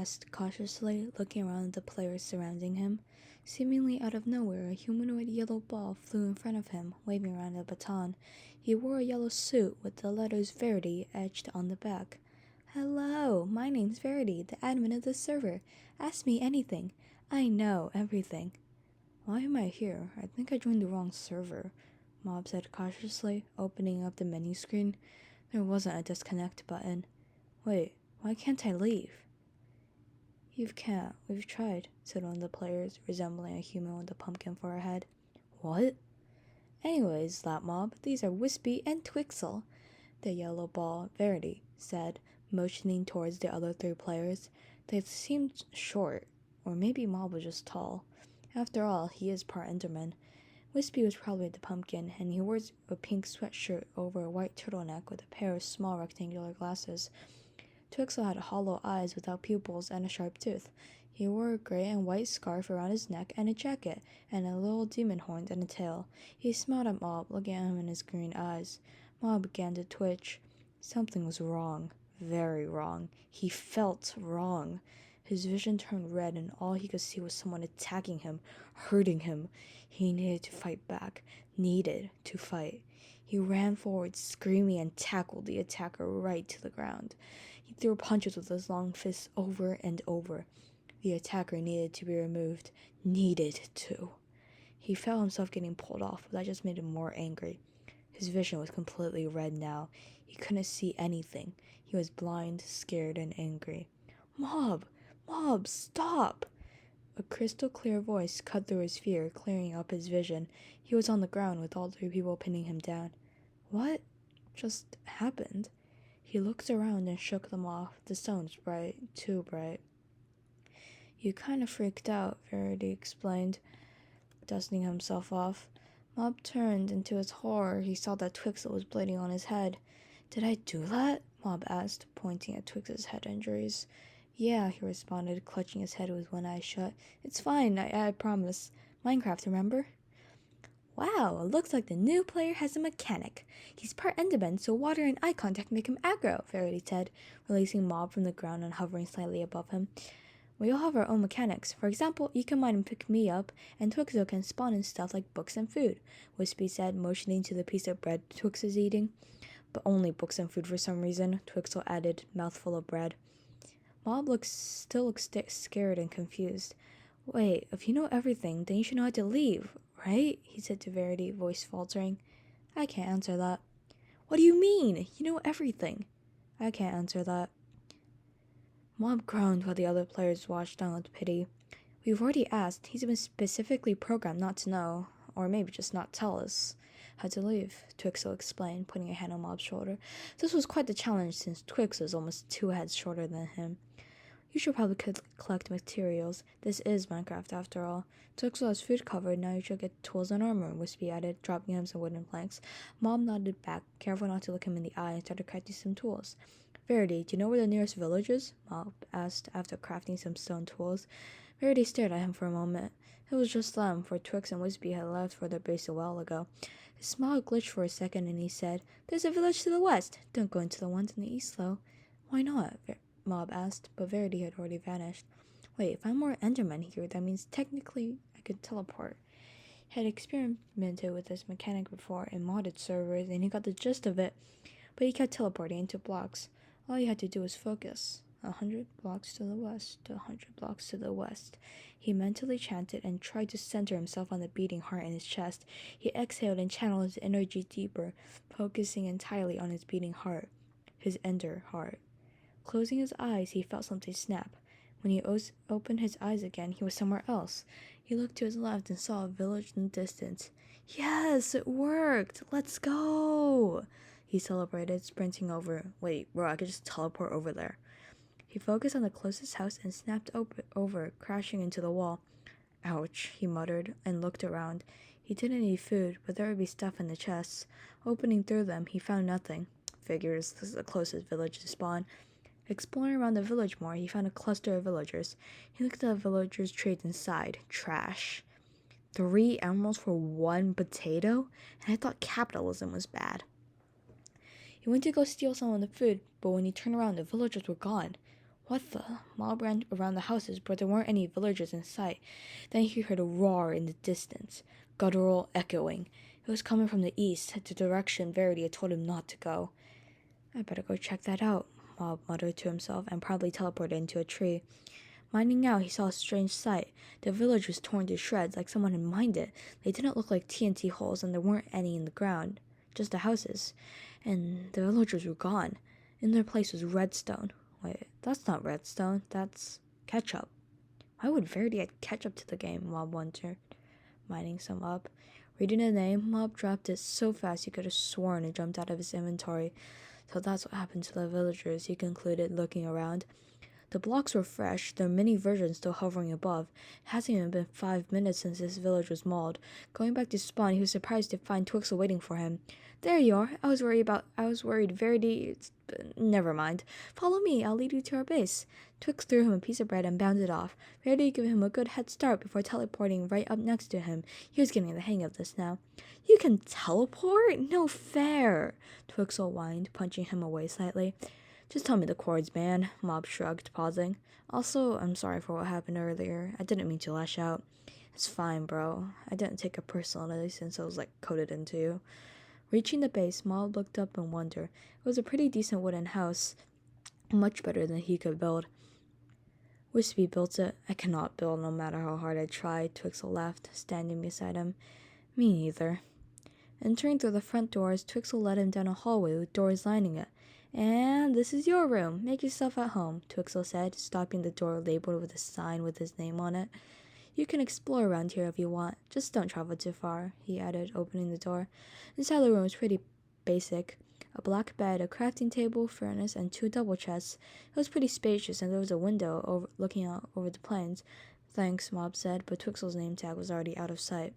asked cautiously, looking around at the players surrounding him. Seemingly out of nowhere, a humanoid yellow ball flew in front of him, waving around a baton. He wore a yellow suit with the letters Verity etched on the back. "Hello, my name's Verity, the admin of this server. Ask me anything. I know everything." "Why am I here? I think I joined the wrong server," Mob said cautiously, opening up the menu screen. There wasn't a disconnect button. "Wait, why can't I leave?" "You can't. We've tried," said one of the players, resembling a human with a pumpkin for a head. "What?" "Anyways, that Mob, these are WhIspy and Twixxel," the yellow ball, Verity, said, motioning towards the other 3 players. They seemed short, or maybe Mob was just tall. After all, he is part Enderman. WhIspy was probably the pumpkin, and he wears a pink sweatshirt over a white turtleneck with a pair of small rectangular glasses. Twixxel had hollow eyes without pupils and a sharp tooth. He wore a gray and white scarf around his neck and a jacket, and a little demon horn and a tail. He smiled at Mob, looking at him in his green eyes. Mob began to twitch. Something was wrong. Very wrong. He felt wrong. His vision turned red, and all he could see was someone attacking him, hurting him. He needed to fight back. Needed to fight. He ran forward, screaming, and tackled the attacker right to the ground. He threw punches with his long fists over and over. The attacker needed to be removed. Needed to. He felt himself getting pulled off, but that just made him more angry. His vision was completely red now. He couldn't see anything. He was blind, scared, and angry. "Mob! Mob, stop!" A crystal clear voice cut through his fear, clearing up his vision. He was on the ground with all 3 people pinning him down. What just happened? He looked around and shook them off. The sun was bright, too bright. "You kind of freaked out," Verity explained, dusting himself off. Mob turned, and to his horror, he saw that Twixxel was bleeding on his head. "Did I do that?" Mob asked, pointing at Twixxel's head injuries. "Yeah," he responded, clutching his head with one eye shut. "It's fine, I promise. Minecraft, remember?" "Wow, it looks like the new player has a mechanic. He's part Enderman, so water and eye contact make him aggro," Verity said, releasing Mob from the ground and hovering slightly above him. "We all have our own mechanics. For example, you can mine and pick me up, and Twixxel can spawn in stuff like books and food," WhIspy said, motioning to the piece of bread Twix is eating. "But only books and food for some reason," Twixxel added, mouthful of bread. Mob still looked scared and confused. "Wait, if you know everything, then you should know how to leave, right?" he said to Verity, voice faltering. "I can't answer that." "What do you mean? You know everything." "I can't answer that." Mob groaned while the other players watched on with pity. "We've already asked. He's been specifically programmed not to know, or maybe just not tell us how to leave," Twixxel explained, putting a hand on Mob's shoulder. This was quite the challenge since Twix was almost 2 heads shorter than him. "You should probably collect materials. This is Minecraft after all. Twixxel has food covered, now you should get tools and armor," WhIspy added, dropping him some wooden planks. Mob nodded back, careful not to look him in the eye, and started crafting some tools. "Verity, do you know where the nearest village is?" Mob asked after crafting some stone tools. Verity stared at him for a moment. It was just them, for Twix and WhIspy had left for their base a while ago. His smile glitched for a second, and he said, "There's a village to the west. Don't go into the ones in the east, though." "Why not?" Mob asked, but Verity had already vanished. "Wait, if I'm more Enderman here, that means technically I could teleport." He had experimented with this mechanic before in modded servers, and he got the gist of it, but he kept teleporting into blocks. All he had to do was focus. 100 blocks to the west, 100 blocks to the west. He mentally chanted and tried to center himself on the beating heart in his chest. He exhaled and channeled his energy deeper, focusing entirely on his beating heart, his ender heart. Closing his eyes, he felt something snap. When he opened his eyes again, he was somewhere else. He looked to his left and saw a village in the distance. "Yes, it worked! Let's go!" he celebrated, sprinting over. "Wait, bro, I could just teleport over there." He focused on the closest house and snapped over, crashing into the wall. "Ouch," he muttered, and looked around. He didn't need food, but there would be stuff in the chests. Opening through them, he found nothing. Figures, this is the closest village to spawn. Exploring around the village more, he found a cluster of villagers. He looked at the villagers' trades inside. Trash. 3 emeralds for 1 potato? And I thought capitalism was bad. He went to go steal some of the food, but when he turned around, the villagers were gone. What the? Mob ran around the houses, but there weren't any villagers in sight. Then he heard a roar in the distance, guttural echoing. It was coming from the east, the direction Verity had told him not to go. I better go check that out, Mob muttered to himself and probably teleported into a tree. Minding out, he saw a strange sight. The village was torn to shreds like someone had mined it. They didn't look like TNT holes, and there weren't any in the ground, just the houses. And the villagers were gone. In their place was redstone. Wait, that's not redstone, that's ketchup. Why would Verity add ketchup to the game, Mob wondered, mining some up. Reading the name, Mob dropped it so fast he could have sworn it jumped out of his inventory. So that's what happened to the villagers, he concluded, looking around. The blocks were fresh, their mini versions still hovering above. It hasn't even been 5 minutes since this village was mauled. Going back to spawn, he was surprised to find Twixxel waiting for him. There you are. I was worried Verity... Never mind. Follow me, I'll lead you to our base. Twix threw him a piece of bread and bounded off. Verity gave him a good head start before teleporting right up next to him. He was getting the hang of this now. You can teleport? No fair! Twixxel whined, punching him away slightly. Just tell me the chords, man, Mob shrugged, pausing. Also, I'm sorry for what happened earlier. I didn't mean to lash out. It's fine, bro. I didn't take it personally since I was, coded into you. Reaching the base, Mob looked up in wonder. It was a pretty decent wooden house. Much better than he could build. WhIspy built it. I cannot build no matter how hard I try, Twixxel laughed, standing beside him. Me neither. Entering through the front doors, Twixxel led him down a hallway with doors lining it. And this is your room. Make yourself at home, Twixxel said, stopping the door labeled with a sign with his name on it. You can explore around here if you want. Just don't travel too far, he added, opening the door. Inside the room was pretty basic. A black bed, a crafting table, furnace, and 2 double chests. It was pretty spacious, and there was a window looking out over the plains. Thanks, Mob said, but Twixxel's name tag was already out of sight.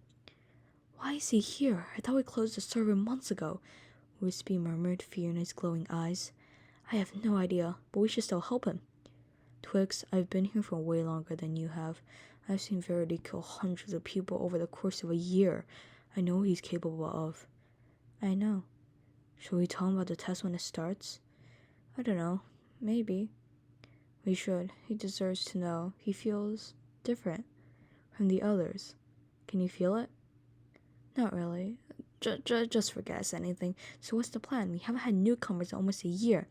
Why is he here? I thought we closed the server months ago, WhIspy murmured, fear in his glowing eyes. I have no idea, but we should still help him. Twix, I've been here for way longer than you have. I've seen Verity kill hundreds of people over the course of a year. I know what he's capable of. I know. Should we tell him about the test when it starts? I don't know. Maybe. We should. He deserves to know. He feels different from the others. Can you feel it? Not really. Just forget us anything. So what's the plan? We haven't had newcomers in almost a year.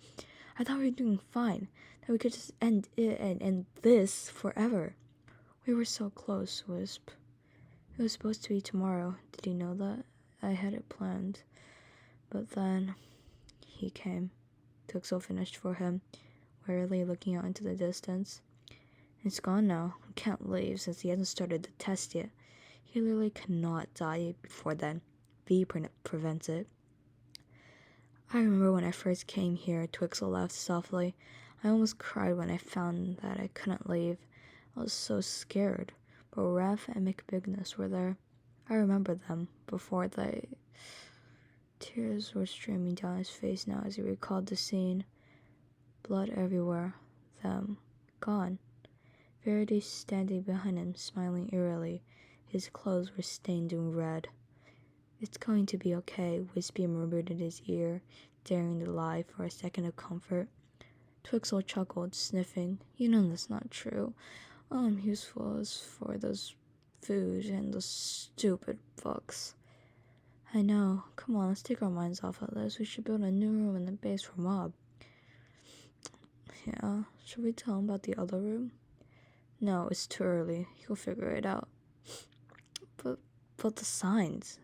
I thought we were doing fine. That we could just end it and end this forever. We were so close, Wisp. It was supposed to be tomorrow. Did you know that? I had it planned. But then he came. Twixxel finished for him, wearily looking out into the distance. It's gone now. We can't leave since he hasn't started the test yet. He literally cannot die before then. V prevents it. I remember when I first came here, Twixxel laughed softly. I almost cried when I found that I couldn't leave. I was so scared, but Ref and McBigness were there. I remember them before they... Tears were streaming down his face now as he recalled the scene. Blood everywhere. Them. Gone. Verity standing behind him, smiling eerily. His clothes were stained in red. It's going to be okay, WhIspy murmured in his ear, daring to lie for a second of comfort. Twixxel chuckled, sniffing. You know that's not true. All I'm useful is for those food and those stupid books. I know. Come on, let's take our minds off of this. We should build a new room in the base for Mob. Yeah, should we tell him about the other room? No, it's too early. He'll figure it out. But the signs.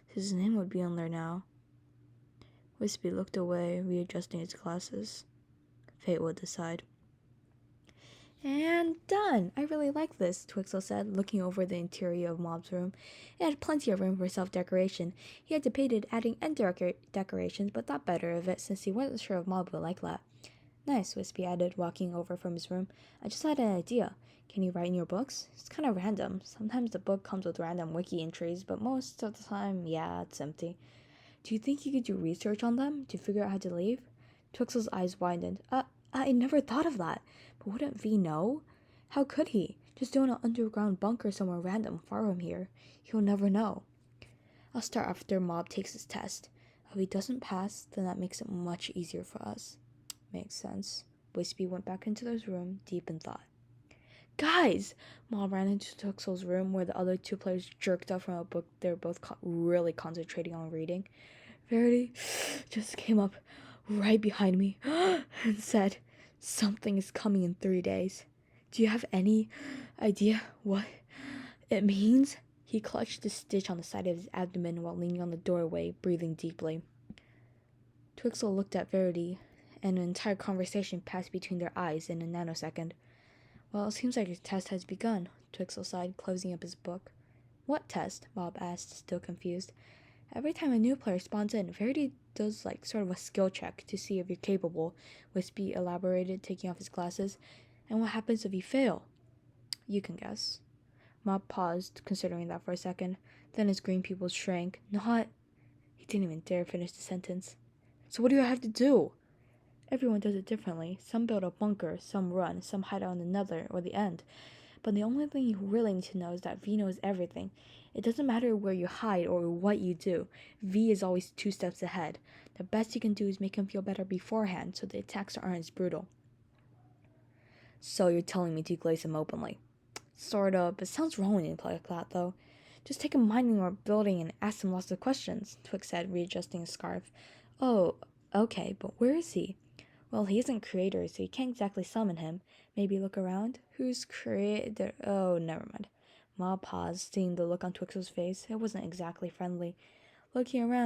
His name would be on there now. WhIspy looked away, readjusting his glasses. Fate would decide. And done! I really like this, Twixxel said, looking over the interior of Mob's room. It had plenty of room for self-decoration. He had debated adding end decorations, but thought better of it since he wasn't sure if Mob would like that. Nice, WhIspy added, walking over from his room. I just had an idea. Can you write in your books? It's kind of random. Sometimes the book comes with random wiki entries, but most of the time, yeah, it's empty. Do you think you could do research on them to figure out how to leave? Twixxel's eyes widened. I never thought of that. But wouldn't V know? How could he? Just doing an underground bunker somewhere random far from here. He'll never know. I'll start after Mob takes his test. If he doesn't pass, then that makes it much easier for us. Makes sense. WhIspy went back into his room, deep in thought. Guys! Mom ran into Twixxel's room where the other two players jerked up from a book they were both really concentrating on reading. Verity just came up right behind me and said, "Something is coming in 3 days. Do you have any idea what it means?" He clutched the stitch on the side of his abdomen while leaning on the doorway, breathing deeply. Twixxel looked at Verity, and an entire conversation passed between their eyes in a nanosecond. "Well, it seems like your test has begun," Twixxel sighed, closing up his book. "What test?" Bob asked, still confused. "Every time a new player spawns in, Verity does sort of a skill check to see if you're capable," WhIspy elaborated, taking off his glasses. "And what happens if you fail?" "You can guess." Mob paused, considering that for a second. Then his green pupils shrank. "Not..." He didn't even dare finish the sentence. "So what do I have to do?" "Everyone does it differently. Some build a bunker, some run, some hide out in the nether or the end. But the only thing you really need to know is that V knows everything. It doesn't matter where you hide or what you do. V is always 2 steps ahead. The best you can do is make him feel better beforehand so the attacks aren't as brutal." "So you're telling me to glaze him openly?" "Sort of. It sounds wrong when you play like that, though. Just take him mining or building and ask him lots of questions," Twix said, readjusting his scarf. "Oh, okay, but where is he?" "Well, he isn't creator, so you can't exactly summon him. Maybe look around?" "Who's creator? Oh, never mind." Ma paused, seeing the look on Twixel's face. It wasn't exactly friendly. Looking around